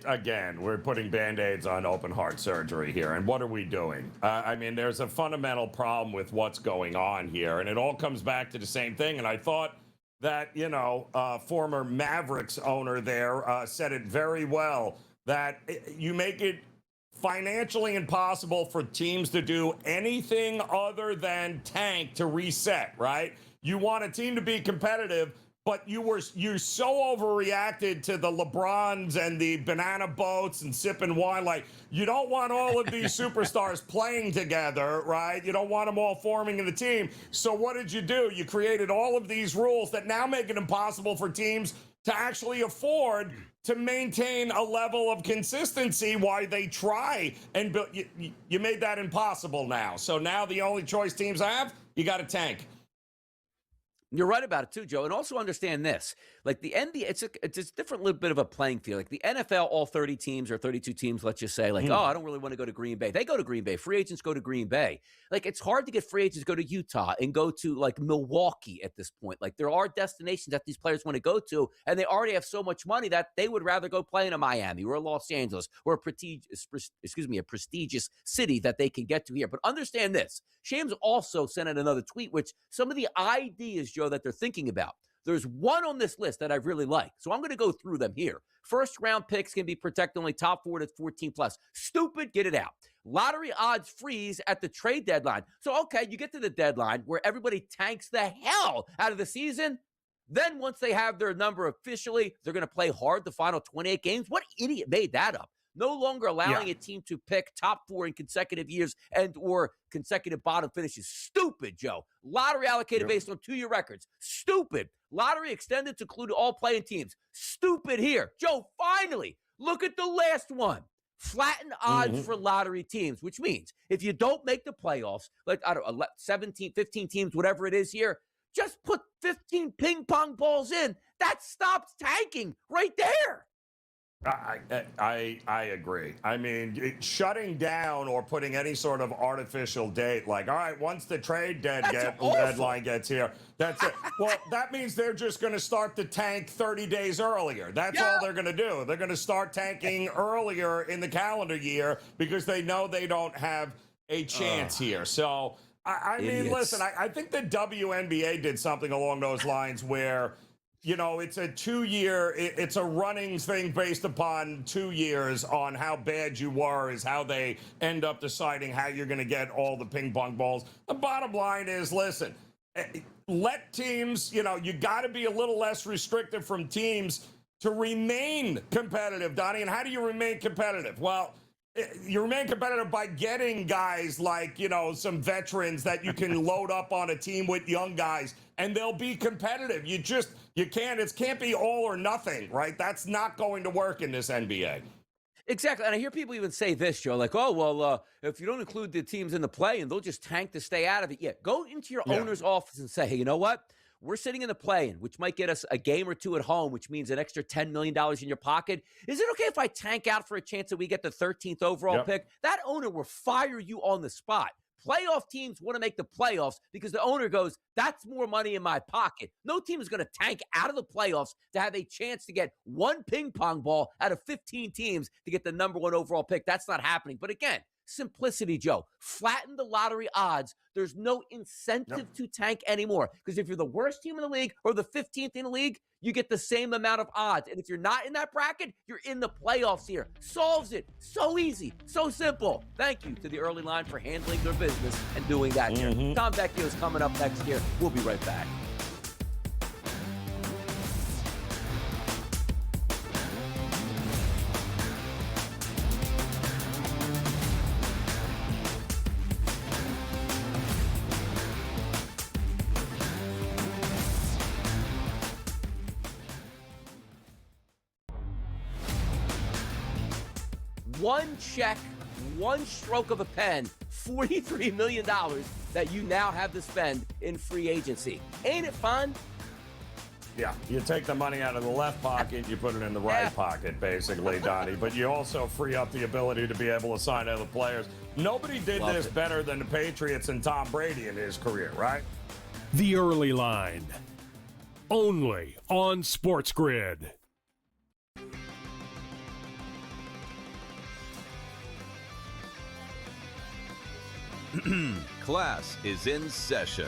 Again, we're putting Band-Aids on open heart surgery here. And what are we doing? I mean, there's a fundamental problem with what's going on here. And it all comes back to the same thing. And I thought that, former Mavericks owner there said it very well, that you make it financially impossible for teams to do anything other than tank to reset, right? You want a team to be competitive, but you so overreacted to the LeBrons and the banana boats and sipping wine. Like, you don't want all of these superstars playing together, right? You don't want them all forming in a team. So what did you do? You created all of these rules that now make it impossible for teams to actually afford to maintain a level of consistency while they try. And you made that impossible now. So now the only choice teams have, you got to tank. You're right about it too, Joe. And also understand this, like the NBA, it's a different little bit of a playing field. Like the NFL, all 30 teams or 32 teams, let's just say, like, oh, I don't really want to go to Green Bay. They go to Green Bay. Free agents go to Green Bay. Like, it's hard to get free agents to go to Utah and go to like Milwaukee at this point. Like, there are destinations that these players want to go to, and they already have so much money that they would rather go play in a Miami or a Los Angeles or a prestigious city that they can get to here. But understand this, Shams also sent out another tweet, which some of the ideas, Joe, that they're thinking about. There's one on this list that I really like. So I'm going to go through them here. First round picks can be protected only top 4 to 14 plus. Stupid, get it out. Lottery odds freeze at the trade deadline. So, okay, you get to the deadline where everybody tanks the hell out of the season. Then once they have their number officially, they're going to play hard the final 28 games. What idiot made that up? no longer allowing a team to pick top 4 in consecutive years and or consecutive bottom finishes. Stupid, Joe. Lottery allocated based on 2-year records. Stupid. Lottery extended to include all playing teams. Stupid here. Joe, finally, look at the last one. Flatten odds for lottery teams, which means if you don't make the playoffs, like, I don't know, 17, 15 teams, whatever it is here, just put 15 ping pong balls in. That stops tanking right there. I agree. I mean, shutting down or putting any sort of artificial date, like, all right, once the trade deadline gets here, that's it. Well, that means they're just going to start the tank 30 days earlier. That's all they're going to do. They're going to start tanking earlier in the calendar year because they know they don't have a chance here. So, I mean, listen, I think the WNBA did something along those lines where, you know, it's a 2-year, it's a running thing based upon 2 years on how bad you were is how they end up deciding how you're going to get all the ping pong balls. The bottom line is, listen, let teams, you know, you got to be a little less restrictive from teams to remain competitive, Donnie. And how do you remain competitive? Well, you remain competitive by getting guys like, you know, some veterans that you can load up on a team with young guys, and they'll be competitive. You can't be all or nothing, right? That's not going to work in this NBA. Exactly. And I hear people even say this, Joe, like, oh, well, if you don't include the teams in the play and they'll just tank to stay out of it. Yeah, go into your owner's office and say, hey, you know what? We're sitting in the play-in, which might get us a game or two at home, which means an extra $10 million in your pocket. Is it okay if I tank out for a chance that we get the 13th overall pick? That owner will fire you on the spot. Playoff teams want to make the playoffs because the owner goes, that's more money in my pocket. No team is going to tank out of the playoffs to have a chance to get one ping pong ball out of 15 teams to get the number 1 overall pick. That's not happening. But again, simplicity, Joe. Flatten the lottery odds. There's no incentive to tank anymore. Because if you're the worst team in the league or the 15th in the league, you get the same amount of odds. And if you're not in that bracket, you're in the playoffs here. Solves it. So easy. So simple. Thank you to the early line for handling their business and doing that here. Tom Vecchio is coming up next year. We'll be right back. One check, one stroke of a pen, $43 million that you now have to spend in free agency. Ain't it fun? Yeah, you take the money out of the left pocket, you put it in the right pocket, basically, Donnie. But you also free up the ability to be able to sign other players. Nobody did this better than the Patriots and Tom Brady in his career, right? The Early Line. Only on SportsGrid. Class is in session.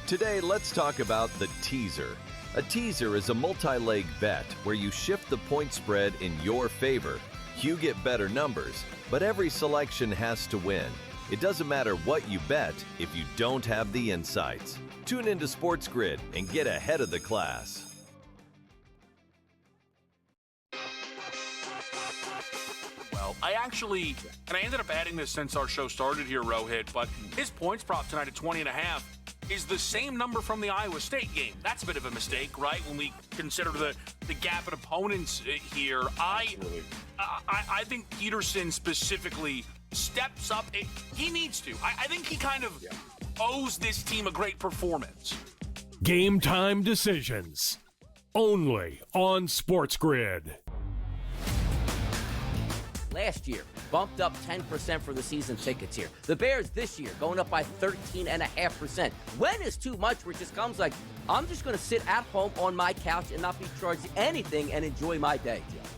Today, let's talk about the teaser. A teaser is a multi-leg bet where you shift the point spread in your favor. You get better numbers, but every selection has to win. It doesn't matter what you bet if you don't have the insights. Tune into SportsGrid and get ahead of the class. I ended up adding this since our show started here, Rohit, but his points prop tonight at 20.5 is the same number from the Iowa State game. That's a bit of a mistake, right? When we consider the gap in opponents here. I think Peterson specifically steps up. He needs to. I think he kind of owes this team a great performance. Game time decisions. Only on SportsGrid. Last year, bumped up 10% for the season tickets here. The Bears this year going up by 13.5%. When is too much where it just comes like, I'm just going to sit at home on my couch and not be charged anything and enjoy my day, Joe?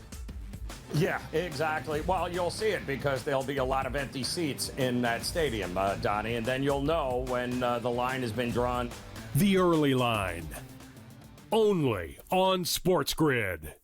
Yeah, exactly. Well, you'll see it because there'll be a lot of empty seats in that stadium, Donnie, and then you'll know when the line has been drawn. The Early Line. Only on SportsGrid.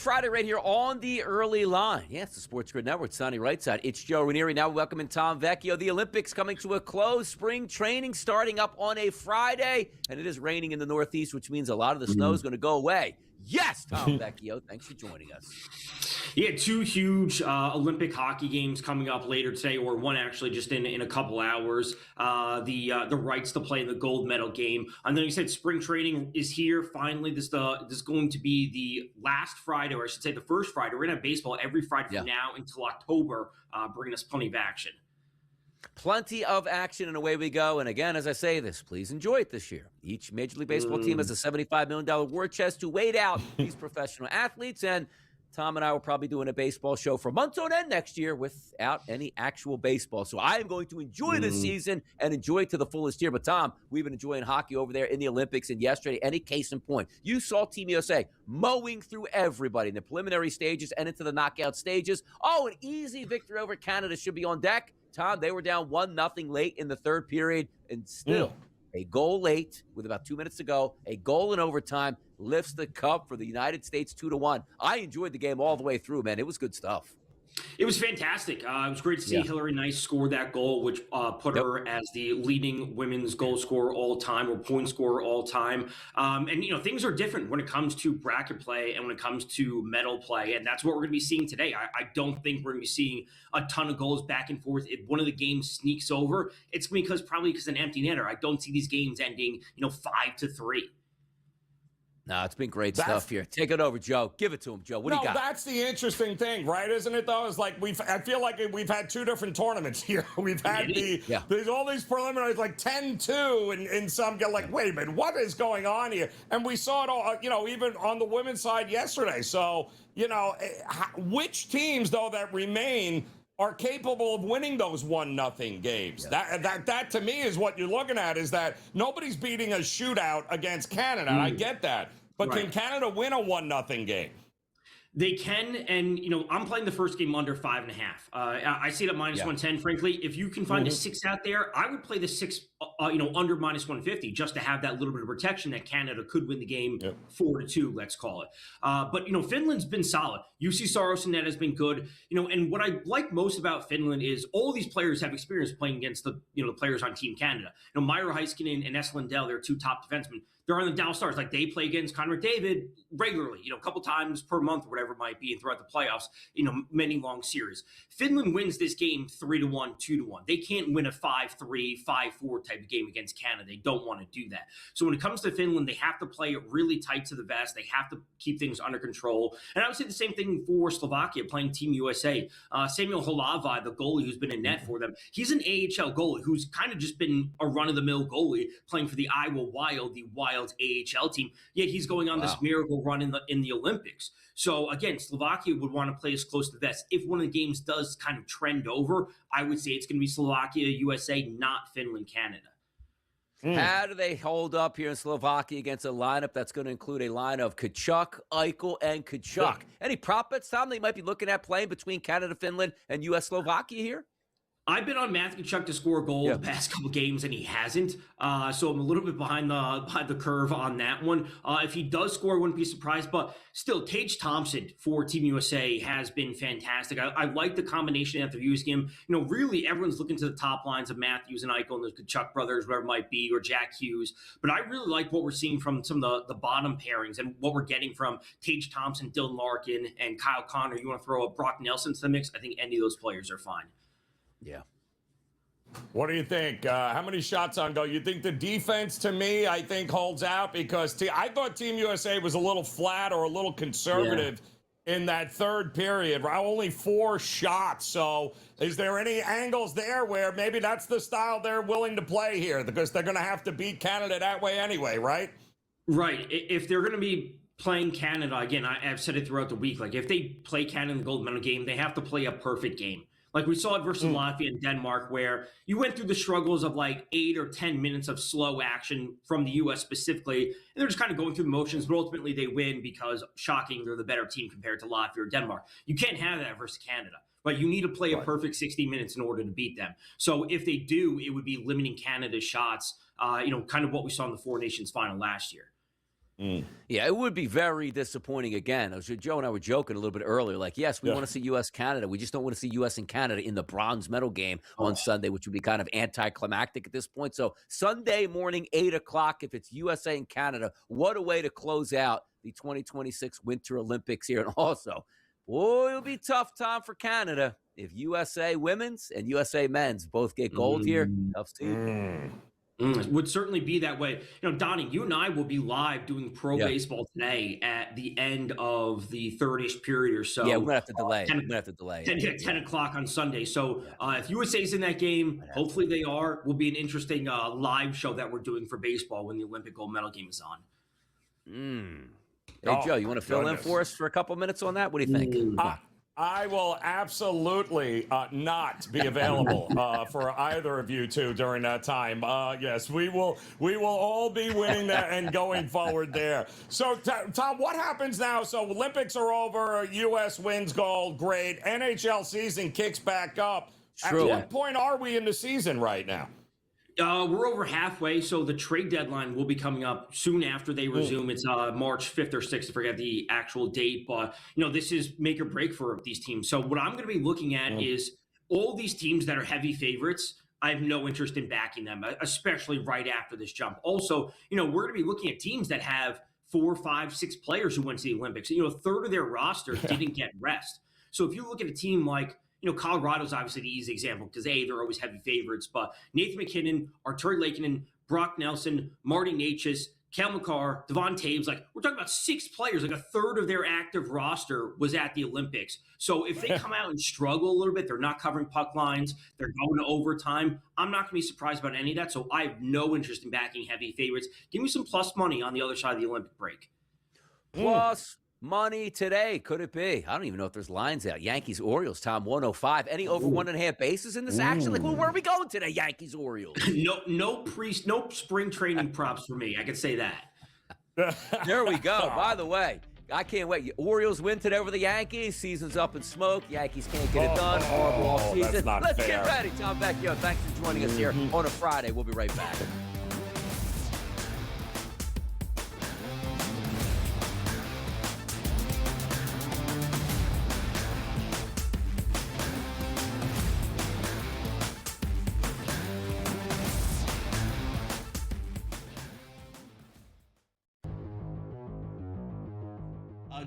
Friday right here on the early line. Yeah, it's the Sports Grid Network. Sonny right side. It's Joe Ranieri. Now welcoming Tom Vecchio. The Olympics coming to a close. Spring training starting up on a Friday. And it is raining in the Northeast, which means a lot of the snow is going to go away. Yes, Tom Vecchio. Thanks for joining us. Yeah, two huge Olympic hockey games coming up later today, or one actually just in a couple hours. The rights to play in the gold medal game. And then you said spring training is here. Finally, this is going to be the last Friday, or I should say the first Friday. We're going to have baseball every Friday from now until October, bringing us plenty of action. Plenty of action, and away we go. And again, as I say this, please enjoy it this year. Each Major League Baseball team has a $75 million war chest to wait out these professional athletes. And Tom and I will probably doing a baseball show for months on end next year without any actual baseball. So I am going to enjoy this season and enjoy it to the fullest here. But Tom, we've been enjoying hockey over there in the Olympics, and yesterday, any case in point, you saw Team USA mowing through everybody in the preliminary stages and into the knockout stages. Oh, an easy victory over Canada should be on deck. Tom, they were down 1-0 late in the third period, and still a goal late with about 2 minutes to go, a goal in overtime, lifts the cup for the United States 2-1. I enjoyed the game all the way through, man. It was good stuff. It was fantastic. It was great to see Hillary Nice score that goal, which put her as the leading women's goal scorer all time, or point scorer all time. And, you know, things are different when it comes to bracket play and when it comes to medal play. And that's what we're going to be seeing today. I don't think we're going to be seeing a ton of goals back and forth. If one of the games sneaks over, it's probably because an empty netter. I don't see these games ending, 5-3. No, it's been great stuff here. Take it over, Joe. Give it to him, Joe. What do you got? No, that's the interesting thing, right? Isn't it, though? It's like I feel like we've had two different tournaments here. We've had there's all these preliminaries, like 10-2, and some get like, wait a minute, what is going on here? And we saw it all, even on the women's side yesterday. So, which teams, though, that remain are capable of winning those 1-0 games. Yeah. That to me is what you're looking at, is that nobody's beating a shootout against Canada. I get that. But can Canada win a 1-0 game? They can, and I'm playing the first game under 5.5. I see it at -110. Frankly, if you can find a 6 out there, I would play the 6, under -150, just to have that little bit of protection that Canada could win the game 4-2, let's call it. But Finland's been solid. UC Saros and net has been good. And what I like most about Finland is all these players have experience playing against the players on Team Canada. Myra Heiskanen and Esa Lindell, they're two top defensemen. They're on the Dallas Stars. Like, they play against Connor McDavid regularly, a couple times per month or whatever it might be, and throughout the playoffs, many long series. Finland wins this game 3-1, 2-1. They can't win a 5-3, 5-4 type of game against Canada. They don't want to do that. So when it comes to Finland, they have to play it really tight to the vest. They have to keep things under control. And I would say the same thing for Slovakia playing Team USA. Samuel Halavai, the goalie who's been in net for them, he's an AHL goalie who's kind of just been a run-of-the-mill goalie playing for the Iowa Wild, the Wild AHL team, yet he's going on this miracle run in the Olympics. So again, Slovakia would want to play as close to the vest. If one of the games does kind of trend over, I would say it's going to be Slovakia, USA, not Finland, Canada. How do they hold up here in Slovakia against a lineup that's going to include a line of Tkachuk, Eichel, and Tkachuk? Any prop bets, Tom, they might be looking at playing between Canada, Finland, and US Slovakia here? I've been on Matthew Tkachuk to score a goal the past couple games, and he hasn't. So I'm a little bit behind the curve on that one. If he does score, I wouldn't be surprised. But still, Tage Thompson for Team USA has been fantastic. I like the combination at the Views game. Really everyone's looking to the top lines of Matthews and Eichel and the Tkachuk brothers, whatever it might be, or Jack Hughes. But I really like what we're seeing from some of the bottom pairings and what we're getting from Tage Thompson, Dylan Larkin, and Kyle Connor. You want to throw a Brock Nelson to the mix? I think any of those players are fine. Yeah. What do you think? How many shots on goal? You think the defense, to me, I think holds out? Because I thought Team USA was a little flat or a little conservative in that third period. Only 4 shots. So is there any angles there where maybe that's the style they're willing to play here? Because they're going to have to beat Canada that way anyway, right? Right. If they're going to be playing Canada, again, I've said it throughout the week, like if they play Canada in the gold medal game, they have to play a perfect game. Like we saw it versus Latvia and Denmark, where you went through the struggles of like 8 or 10 minutes of slow action from the U.S. specifically, and they're just kind of going through the motions, but ultimately they win because, shocking, they're the better team compared to Latvia or Denmark. You can't have that versus Canada, but you need to play a perfect 60 minutes in order to beat them. So if they do, it would be limiting Canada's shots, kind of what we saw in the Four Nations final last year. Yeah, it would be very disappointing again. Joe and I were joking a little bit earlier. Like, yes, we want to see U.S.-Canada. We just don't want to see U.S. and Canada in the bronze medal game on Sunday, which would be kind of anticlimactic at this point. So Sunday morning, 8 o'clock, if it's USA and Canada, what a way to close out the 2026 Winter Olympics here. And also, boy, it'll be tough time for Canada if USA women's and USA men's both get gold here. Tough season. It would certainly be that way. Donnie, you and I will be live doing pro baseball today at the end of the third-ish period or so. Yeah, we're going to have to delay. 10 o'clock on Sunday. So if USA's in that game, hopefully they are, will be an interesting live show that we're doing for baseball when the Olympic gold medal game is on. Hey, Joe, you want to fill in for us for a couple minutes on that? What do you think? I will absolutely not be available for either of you two during that time. Yes, we will all be winning that and going forward there. So, Tom, what happens now? So, Olympics are over. U.S. wins gold. Great. NHL season kicks back up. True. At what point are we in the season right now? We're over halfway, so the trade deadline will be coming up soon after they resume. It's March 5th or 6th, I forget the actual date, but this is make or break for these teams. So what I'm going to be looking at is all these teams that are heavy favorites. I have no interest in backing them, especially right after this jump. Also, we're going to be looking at teams that have 4, 5, 6 players who went to the Olympics. A third of their roster didn't get rest. So if you look at a team like Colorado's obviously the easy example because they're always heavy favorites, but Nathan McKinnon, Arturi Lehkonen, Brock Nelson, Marty Necas, Kel McCarr, Devon Taves, we're talking about 6 players, a third of their active roster was at the Olympics. So if they come out and struggle a little bit, they're not covering puck lines, they're going to overtime, I'm not going to be surprised about any of that. So I have no interest in backing heavy favorites. Give me some plus money on the other side of the Olympic break. Plus money today. Could it be? I don't even know if there's lines out. Yankees, Orioles, Tom, 105. Any over 1.5 bases in this action? Where are we going today, Yankees, Orioles? No spring training props for me. I can say that. There we go. By the way, I can't wait. Orioles win today over the Yankees. Season's up in smoke. Yankees can't get it done. Horrible season. Let's get ready. Tom Vecchio, thanks for joining us here on a Friday. We'll be right back.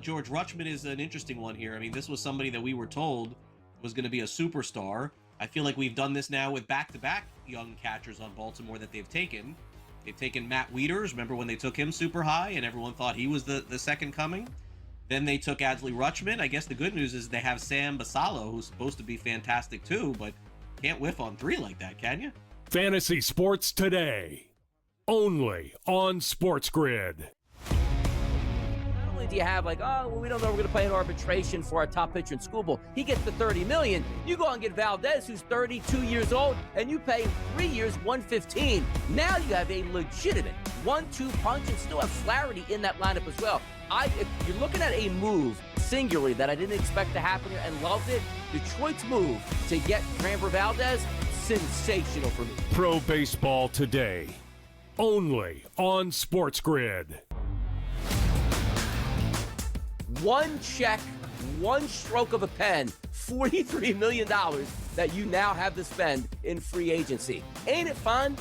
George Rutschman is an interesting one here. I mean, this was somebody that we were told was going to be a superstar. I feel like we've done this now with back-to-back young catchers on Baltimore that they've taken. They've taken Matt Wieters. Remember when they took him super high and everyone thought he was the second coming? Then they took Adley Rutschman. I guess the good news is they have Sam Basallo, who's supposed to be fantastic too, but can't whiff on 3 like that, can you? Fantasy Sports Today, only on SportsGrid. Do you have we don't know we're going to play an arbitration for our top pitcher in school ball. He gets the $30 million. You go and get Valdez, who's 32 years old, and you pay 3 years, $115. Now you have a legitimate 1-2 punch and still have Flaherty in that lineup as well. If you're looking at a move singularly that I didn't expect to happen here and loved it, Detroit's move to get Framber Valdez, sensational for me. Pro Baseball Today, only on SportsGrid. One check, one stroke of a pen, $43 million that you now have to spend in free agency. Ain't it fun?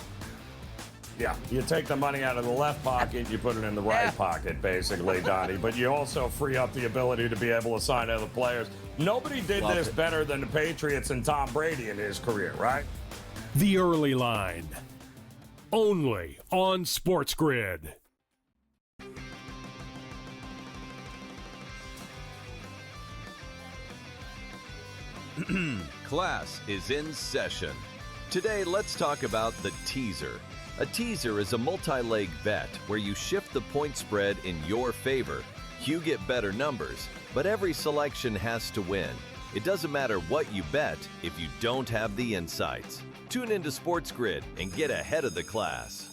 Yeah, you take the money out of the left pocket, you put it in the right pocket, basically, Donnie. But you also free up the ability to be able to sign other players. Nobody did this better than the Patriots and Tom Brady in his career, right? The Early Line, only on SportsGrid. Class is in session. Today, let's talk about the teaser. A teaser is a multi-leg bet where you shift the point spread in your favor. You get better numbers, but every selection has to win. It doesn't matter what you bet if you don't have the insights. Tune into SportsGrid and get ahead of the class.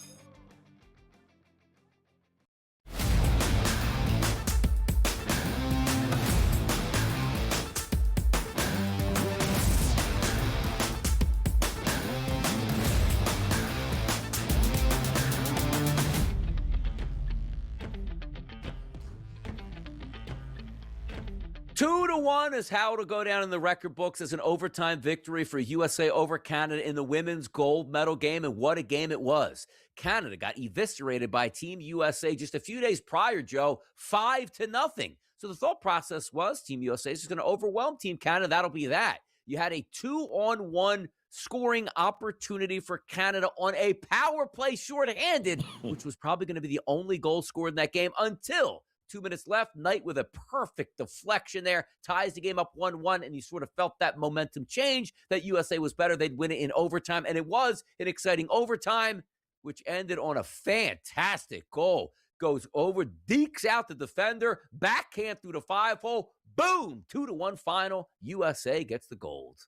2-1 is how it'll go down in the record books as an overtime victory for USA over Canada in the women's gold medal game. And what a game it was. Canada got eviscerated by Team USA just a few days prior, Joe, 5-0. So the thought process was Team USA is just going to overwhelm Team Canada. That'll be that. You had a 2-on-1 scoring opportunity for Canada on a power play shorthanded, which was probably going to be the only goal scored in that game until 2 minutes left. Knight with a perfect deflection there ties the game up 1-1, and you sort of felt that momentum change, that USA was better. They'd win it in overtime, and it was an exciting overtime, which ended on a fantastic goal. Goes over, dekes out the defender, backhand through the 5-hole, boom, 2-1 final. USA gets the gold.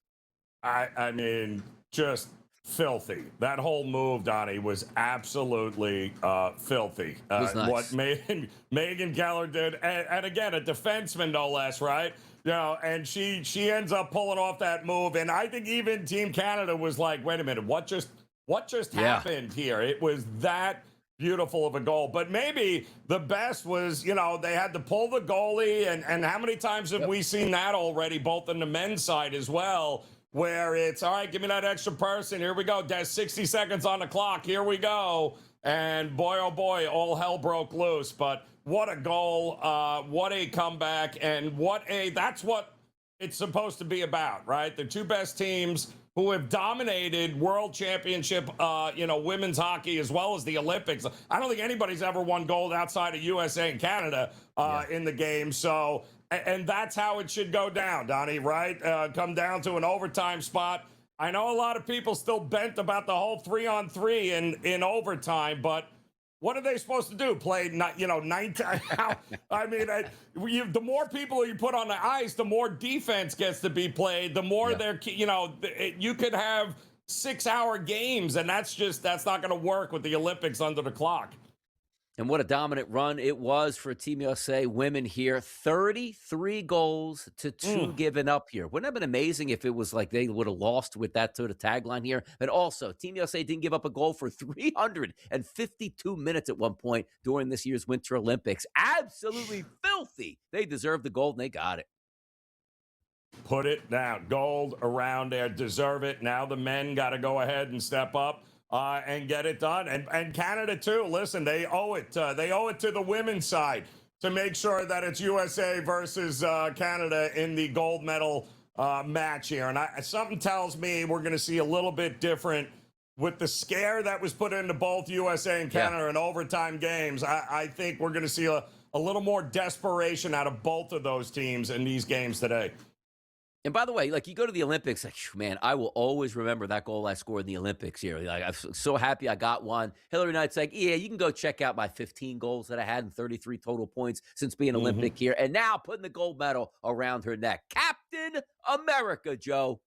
I mean, just filthy. That whole move, Donnie, was absolutely filthy. It was nice. What Megan Keller did, and again, a defenseman no less, right? You know, and she ends up pulling off that move, and I think even Team Canada was like, "Wait a minute, what just happened here?" It was that beautiful of a goal. But maybe the best was, you know, they had to pull the goalie, and how many times have we seen that already, both on the men's side as well, where it's, all right, give me that extra person. Here we go. There's 60 seconds on the clock. Here we go. And boy, oh boy, all hell broke loose. But what a goal. What a comeback. And that's what it's supposed to be about, right? The two best teams who have dominated world championship, women's hockey as well as the Olympics. I don't think anybody's ever won gold outside of USA and Canada in the game. So, and that's how it should go down, Donnie, right? Come down to an overtime spot. I know a lot of people still bent about the whole 3-on-3 in overtime, but what are they supposed to do? Play, 19? I mean, the more people you put on the ice, the more defense gets to be played. The more you could have 6-hour games, and that's not going to work with the Olympics under the clock. And what a dominant run it was for Team USA women here. 33 goals to 2 given up here. Wouldn't it have been amazing if it was like they would have lost with that sort of tagline here? But also, Team USA didn't give up a goal for 352 minutes at one point during this year's Winter Olympics. Absolutely filthy. They deserved the gold, and they got it. Put it down. Gold around there. Deserve it. Now the men got to go ahead and step up. And get it done. And Canada, too. Listen, they owe it. They owe it to the women's side to make sure that it's USA versus Canada in the gold medal match here. And something tells me we're going to see a little bit different with the scare that was put into both USA and Canada in overtime games. I think we're going to see a little more desperation out of both of those teams in these games today. And by the way, like, you go to the Olympics, like, man, I will always remember that goal I scored in the Olympics here. Like, I'm so happy I got one. Hillary Knight's like, yeah, you can go check out my 15 goals that I had and 33 total points since being Olympic here. And now putting the gold medal around her neck. Captain America, Joe.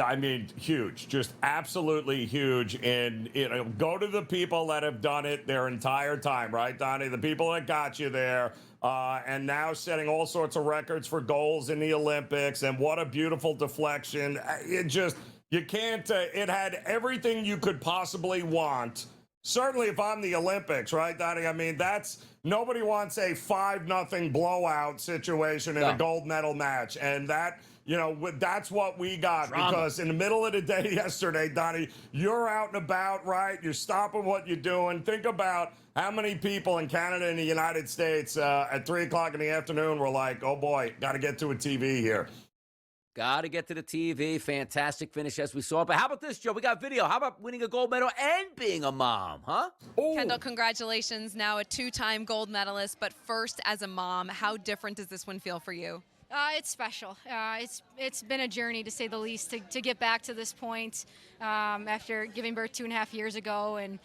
I mean, huge, just absolutely huge. And, go to the people that have done it their entire time, right, Donnie? The people that got you there. And now setting all sorts of records for goals in the Olympics. And what a beautiful deflection. It had everything you could possibly want. Certainly if I'm the Olympics, right, Donnie? I mean, nobody wants a 5-0 blowout situation in a gold medal match. And that's what we got. Drama. Because in the middle of the day yesterday, Donnie, you're out and about, right? You're stopping what you're doing. Think about how many people in Canada and the United States at 3 o'clock in the afternoon were like, oh boy, got to get to a TV here. Got to get to the TV. Fantastic finish as we saw. But how about this, Joe? We got video. How about winning a gold medal and being a mom, huh? Ooh. Kendall, congratulations. Now a 2-time gold medalist, but first as a mom, how different does this one feel for you? It's special. It's been a journey, to say the least, to get back to this point after giving birth 2.5 years ago, and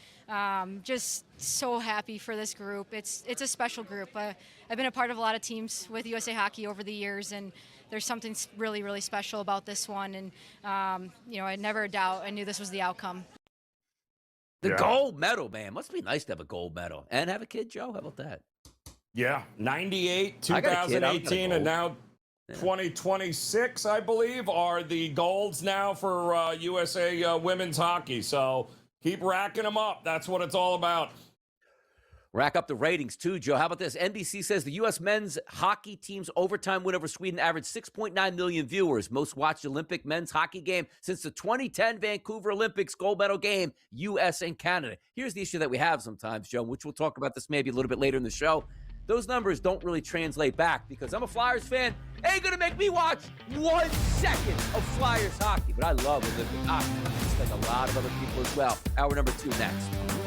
just so happy for this group. It's a special group. I've been a part of a lot of teams with USA Hockey over the years, and there's something really, really special about this one. And I never doubt. I knew this was the outcome. The gold medal, man. Must be nice to have a gold medal and have a kid, Joe. How about that? Yeah, 98, 2018, and now 2026, I believe, are the golds now for USA women's hockey. So keep racking them up. That's what it's all about. Rack up the ratings, too, Joe. How about this? NBC says the U.S. men's hockey team's overtime win over Sweden averaged 6.9 million viewers. Most watched Olympic men's hockey game since the 2010 Vancouver Olympics gold medal game, U.S. and Canada. Here's the issue that we have sometimes, Joe, which we'll talk about this maybe a little bit later in the show. Those numbers don't really translate back because I'm a Flyers fan. Ain't going to make me watch 1 second of Flyers hockey. But I love Olympic hockey, just like a lot of other people as well. Hour number 2 next.